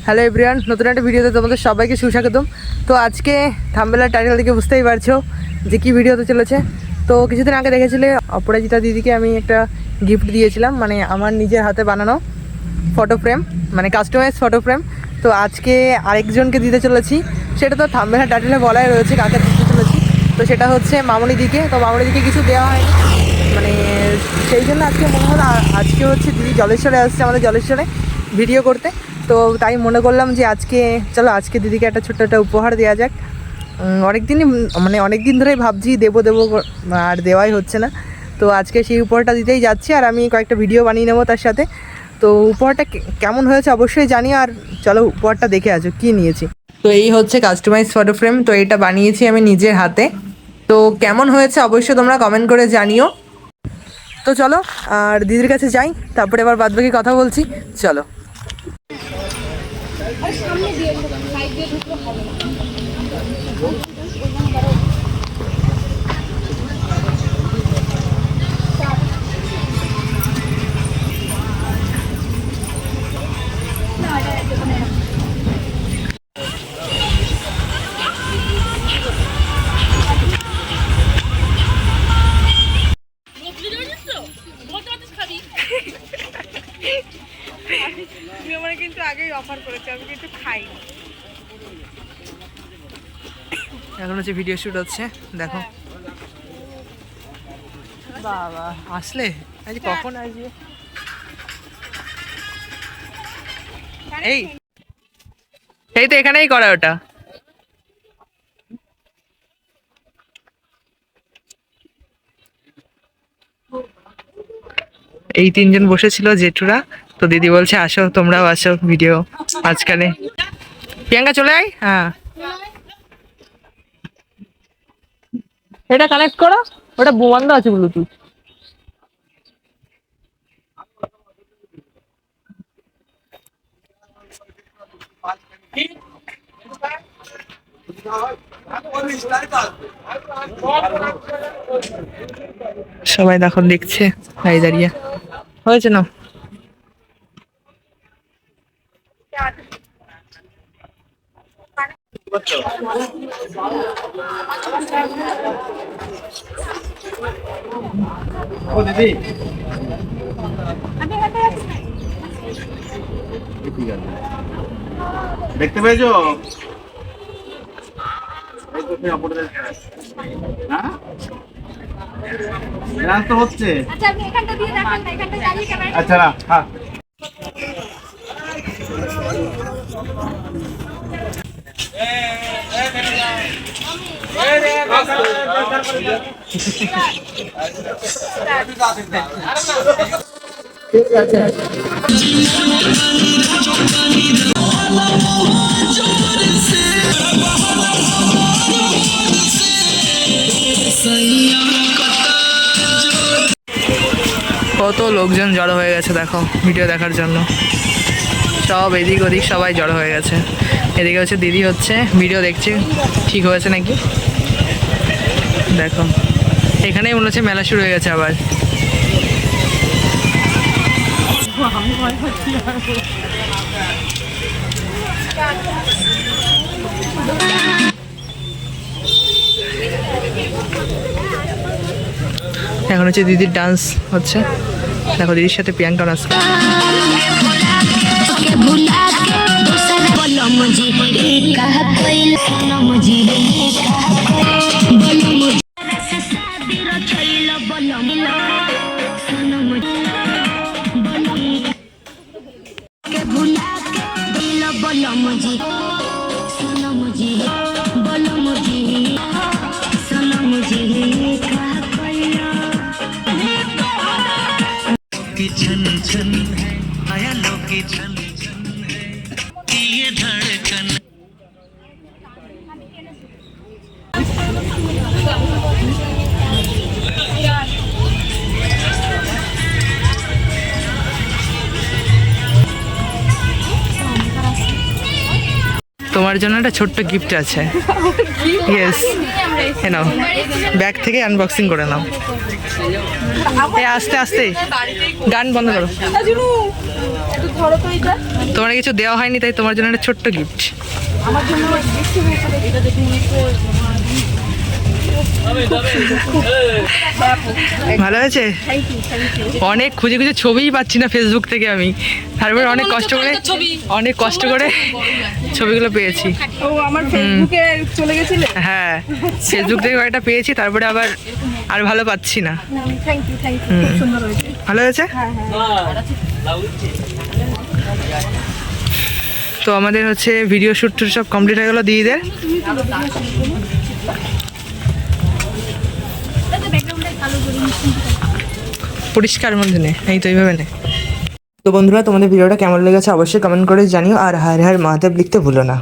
Hello everyone, নতুন একটা ভিডিওতে তোমাদের সবাইকে সুস্বাগতম। তো আজকে থাম্বনেলের টাইটেল থেকে বুঝতেই পারছো যে কী ভিডিও হতে চলেছে। তো কিছুদিন আগে দেখেছিলে অপরাজিতা দিদিকে আমি একটা গিফট দিয়েছিলাম, মানে আমার নিজের হাতে বানানো ফটো ফ্রেম, মানে কাস্টমাইজ ফটো ফ্রেম। তো আজকে আরেকজনকে দিতে চলেছি, সেটা তো থাম্বনেলের টাইটেলে বলাই রয়েছে কাকে দিতে চলেছি। তো সেটা হচ্ছে মামনি দিকে। তো মামনি দিকে কিছু দেওয়া হয়নি, মানে সেই জন্য আজকে মনে হলো আজকে হচ্ছে দিদি জলেশ্বরে আসছে আমাদের জলেশ্বরে ভিডিও করতে। তো তাই মনে করলাম যে চলো আজকে দিদিকে একটা ছোট্ট একটা উপহার দেওয়া যাক। অনেক দিন ধরেই ভাবছি দেবো আর দেওয়াই হচ্ছে না। তো আজকে সেই উপহারটা দিতেই যাচ্ছি, আর আমি কয়েকটা ভিডিও বানিয়ে নেবো তার সাথে। তো উপহারটা কেমন হয়েছে অবশ্যই জানিও, আর চলো উপহারটা দেখে আসো কী নিয়েছি। তো এই হচ্ছে কাস্টমাইজ ফটো ফ্রেম। তো এটা বানিয়েছি আমি নিজের হাতে। তো কেমন হয়েছে অবশ্যই তোমরা কমেন্ট করে জানিও। তো চলো আর দিদির কাছে যাই, তারপরে আবার বাদবাকি কথা বলছি। চলো। সামনে দিয়ে সাইড দিয়ে ঢুকলে হবে না। তুমি আমার কিন্তু আগেই অফার করেছো, আমি কিন্তু খাইনি। এখন হচ্ছে ভিডিও শ্যুট হচ্ছে, দেখো। বাবা আসলে আজ কখন আসবে? এই এই তো এখানেই করা ওটা। এই তিনজন বসেছিল জেঠুরা। তো দিদি বলছে আসো তোমরাও আসো ভিডিও আজকালে। প্রিয়াঙ্কা চলে আয়। হ্যাঁ, এটা কানেক্ট করো, ওটা বন্ধ আছে ব্লুটুথ। সবাই দেখো দেখছে ভাই দাঁড়িয়ে হয়েছে না। ও দিদি দেখতে পেয়েছো? ডান্স তো হচ্ছে। আচ্ছা আপনি এখানটা দিয়ে দেখান না, এখানটা দাঁড়িয়ে ক্যামেরা। আচ্ছা না, হ্যাঁ কত লোকজন জড়ো হয়ে গেছে দেখো ভিডিও দেখার জন্য। সব এদিক ওদিক সবাই জড়ো হয়ে গেছে। এদিকে হচ্ছে দিদি হচ্ছে ভিডিও দেখছে ঠিক হয়েছে নাকি। দেখো এখানেই মনে হচ্ছে মেলা শুরু হয়ে গেছে আবার। এখন হচ্ছে দিদির ডান্স হচ্ছে, দেখো দিদির সাথে প্রিয়াঙ্কা নাচ করে। छन छन है आया लो की छन छन है ये धड़कन। তোমার জন্য একটা ছোট্ট গিফট আছে। ইয়েস, এ নাও, ব্যাগ থেকে আনবক্সিং করে নাও। এ আস্তে আস্তে, গান বন্ধ করো। তোমার কিছু দেওয়া হয়নি, তাই তোমার জন্য একটা ছোট্ট গিফট। ভালো হয়েছে? অনেক খুঁজে খুঁজে ছবিই পাচ্ছি না ফেসবুক থেকে আমি, তারপরে অনেক কষ্ট করে ছবিগুলো পেয়েছি। ও আমার ফেসবুকে চলে গেছিলে। হ্যাঁ, ফেসবুক থেকে কয়েকটা পেয়েছি, তারপরে আর ভালো পাচ্ছি না। থ্যাংক ইউ খুব সুন্দর হয়েছে। ভালো হয়েছে? তো আমাদের হচ্ছে ভিডিও শ্যুট সব কমপ্লিট হয়ে গেল দিদিদের। পরিষ্কার মধ্যে নে, এই তো এইভাবে নে। তো বন্ধুরা, তোমাদের ভিডিওটা কেমন লেগেছে অবশ্যই কমেন্ট করে জানিও, আর হর হর মহাদেব লিখতে ভুলো না।